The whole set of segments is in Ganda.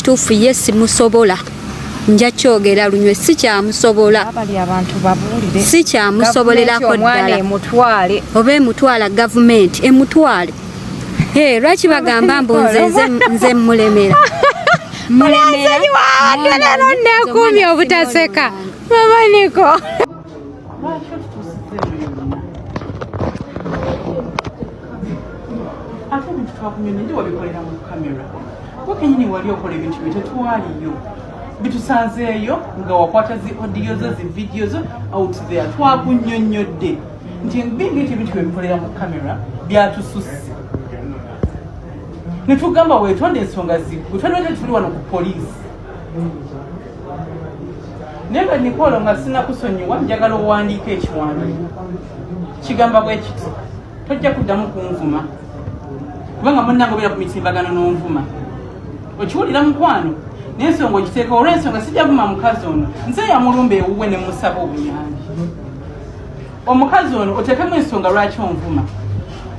Kituufu ye simusobola nja kyogera lunywe sikyamusobola sikyamusobolerako ddala oba emutwala gavumenti emutwale lwaki bagamba mbu nze mulemera lero nekumye obutaseka mamaniko ate bintu twakunyonye ndi wabikolera mu kamera wakenyini wali okola ebintu byetetwaliyo bitusanzeeyo nga wakwata zi audio zo zi video zo out there twakunyonyodde nti bingeeti ebintu byebikolera mu kamera byatususse netugamba wetonda ensonga wetwaliwete tuli wano ku poliisi naye nga Nicole nga sinakusonyiwa njagala owandiika ekiwandiiko kigamba bwe kiti tojja kuddamu kunvuma kubanga munnange obeera ku mitimbagano n'onvuma okiwulira mukwano n'ensonga ogiteeka olw'ensonga sijja vuma mukazi ono nze yamulumba ewuwe ne musaba obuyambi omukazi ono oteekemu ensonga lwaki onvuma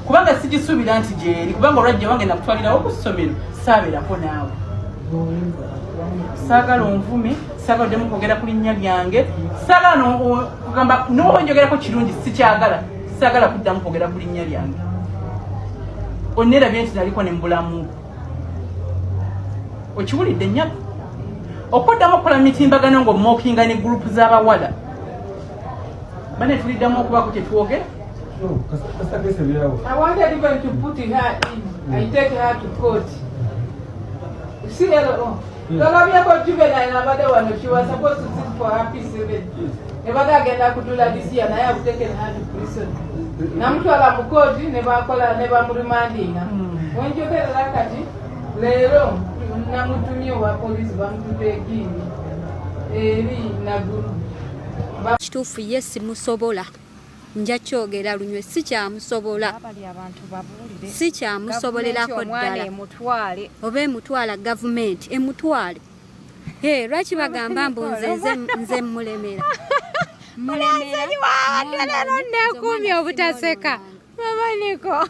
kubanga sigisuubira nti gyeri kubanga olwajja wange nakutwalirawo ku ssomero saabeerako naawe saagala onvume saagala oddemu kwogera ku linnya lyange saagala kugamba n'owenjogerako kirungi sikyagala saagala kuddamu kwogera ku linnya lyange onnerabye nti naliko ne mbulamu okiwulidde nnyako okuddamu okukola mitimbagano ng'omookinga ne gurupu z'abawala bane tuliddamu okubaako tetwogera. I wanted even to put her in. I take her to court. See, Lolabia juvenile and another one. She was supposed to sit for her P7. Never again I could do that this year, and I have taken her to prison. Namtwala mukoti, never call her, never reminding her. When you get like that, Lero, Namutumio, police bank to take in. Kituufu ye simusobola nja kyogera lunywe sikyamusobola sikyamusobolerako ddala oba emutwala gavumenti emutwale lwaki bagamba mbu nze mulemera lero nekumye obutaseka mamaniko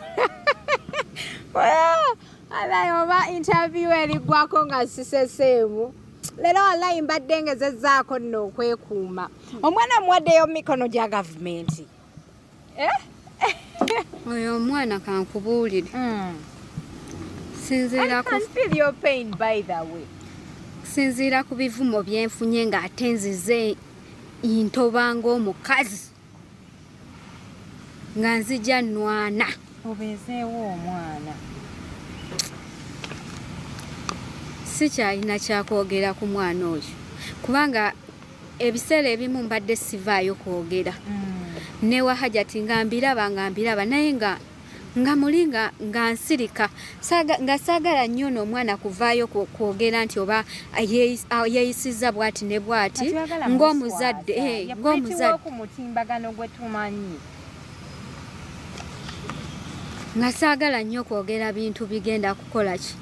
oba interview eriggwako nga siseseemu lero wallahi mbadde ngezezzaako nno okwekuuma omwana muwaddeyo mikono gya gavumenti oyo omwana kankubuulire sinziira ku bivumo byenfunye ng'ate nzize ntoba ng'omukazi nga nzija nnwana obeezeewo omwana sikyalina kyakwogera ku mwana oyo kubanga ebiseera ebimu mbadde sivaayo kwogera newa hajati ngambiraba naye nga muli nga nsirika nga saagala nnyo n'omwana kuvaayo kwogera nti oba yeeyisiza bw'ati ne bw'ati ng'omuzadde nga saagala nnyo kwogera bintu bigenda kukola ki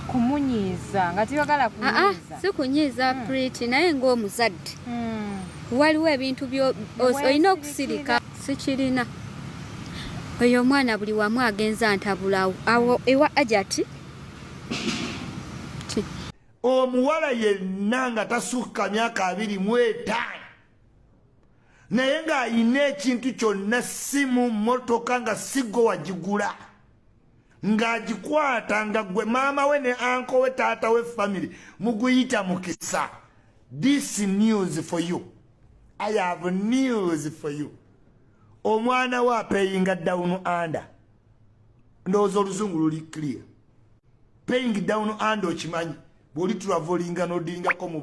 kumunyiiza nga tiyagala kunyiiza si kunyiiza Pretty naye ng'omuzadde waliwo ebintu olina okusirika sikirina oyo omwana buli wamu agenza ntabulawo awo ewa ajati omuwala yenna nga tasukka myaka 25 naye ng'ayina ekintu kyonna simu motoka nga siggo wagigula ng'agikwata nga gwe maama we ne anko we taata we family muguyita mukisa. This news for you. I have news for you. Omwana wa paying down under. Ndowooza oluzungu luli clear. Paying down under okimanyi. Bw'oli travelinga n'odingako mu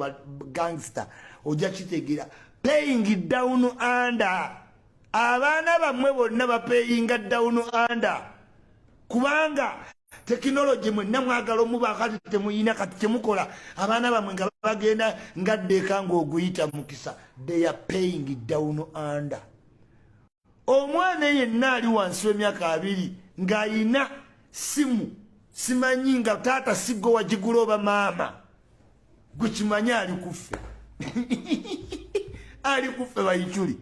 gangster ojja kitegeera. Paying down under. Abaana bammwe bonna ba paying down under. Kubanga technology mwenna mwagala omuba kati temuyina kati temukola abaana bamwe nga bagenda ngaddeeka ng'oguyita mukisa. They are paying down under. Omwana yenna ali wansi w'emyaka 2 ng'ayina simu simanyi nga taata siggo wagigula oba maama gwe kimanyi ali kuffe ali kuffe bayituli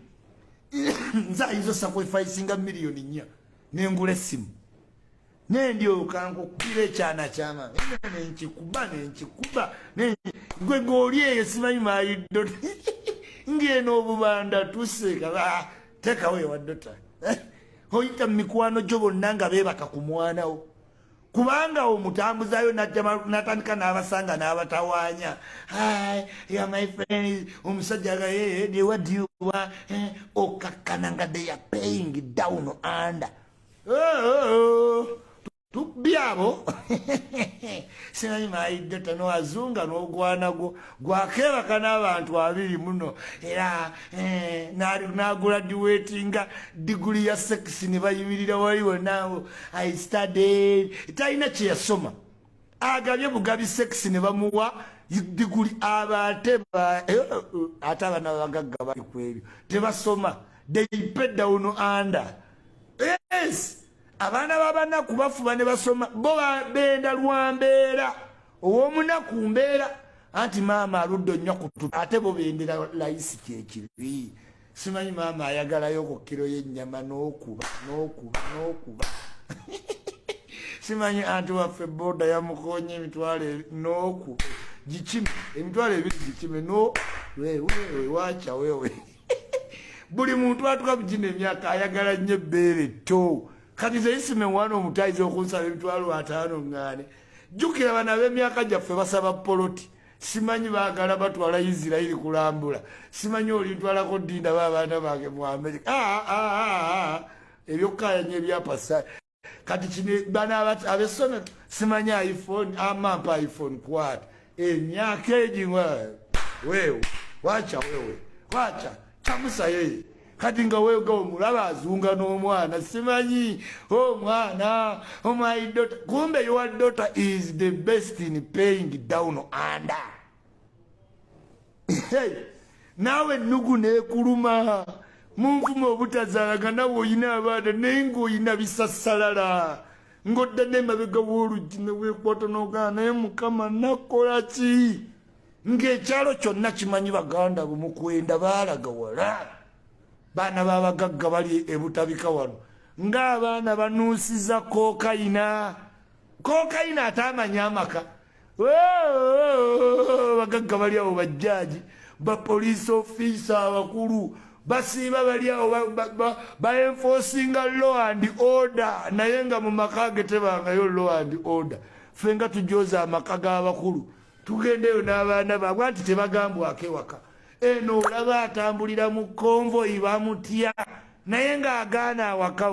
nze ayinza sacrificinga miliyoni 4 nengula essimu nendyoka nkukubira ekyana kyama nenkikuba gwe ng'oli eyo simanyi maayiddo ngeno obubanda tuseka tekawo ewaddota oyita mu mikwano gyo bonna nga beebaka ku mwanawo kubanga omutambuzayo natandika n'abasanga n'abatawaanya ya my friend omusajja ga what do you want okakkana nga they are paying down under byabo simanyi maayidota nowazunga n'ogwanagwo gwakebaka n'abantu abiri muno era naguladiwetinga diguli ya sekisi ne bayimirira waliwo naawo I studied talina kye yasoma agabye bugabi sekisi ne bamuwa diguli ate abana bagagga bali ku ebyo tebasoma they paid down under yes abaana b'abanaku bafuba ne basoma bo benda lwambeera ow'omunaku mbeera anti maama aludde nnyo kutu ate bo bendera layisi kyekibi simanyi maama ayagalayo ku kiro y'ennyama n'okuba simanyi anti waffe booda yamukoonye emitwalo n'okuba gikime emitwalo ebiri gikime wacha wewe buli muntu atuka kugina emyaka ayagala nnyo ebbeere tto kati zeisime mwana omutayiza okunsaba emitwalo 5 ngane jukira bana b'emyaka gyaffe basaba poloti simanyi baagala batwala Isirairi kulambula simanyi olintwalako dinda babaana bange mu Amerika ebyokukayanya ebyapasa kati kino bana abesome simanyi iPhone amampa iPhone kwata emyaka egiwa wewe wacha chamusa yeye kati nga wega omulaba azunga n'omwana simanyi omwana my daughter kumbe your daughter is the best in paying down under nawe nugu nekuluma munfumu obutazaalaga nawe oyina abaana naye ng'oyina bisassalala ng'odda n'emabega w'oluggi ne weekwata n'ogaana naye mukama nakola ki ng'ekyalo kyonna kimanyi baganda bumukwenda baalaga wala baana babagagga bali ebutabika wano ng'abaana banuusiza kokayina atamanya amaka bagagga bali awo bajjaaji bapoliisi ofiisa abakulu basiiba bali awo baenforcinga law and order naye nga mu maka ge tebangayo law and order ffe nga tujooza amaka g'abakulu tugendeyo n'abaana baabwe anti tebagambwako ewaka eno olaba atambulira mu konvoyi bamutya naye ng'agaana awaka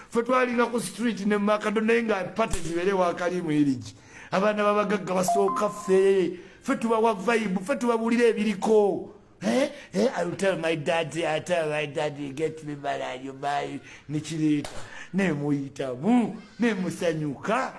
ffe twalinga ku street ne makado naye nga pate zibeere wakalimu erigi abaana babagagga basooka ffe tubawa vibe ffe tubabulira ebiriko I will tell my daddy get me married you buy nikireeta nemuyitamu nemusanyuka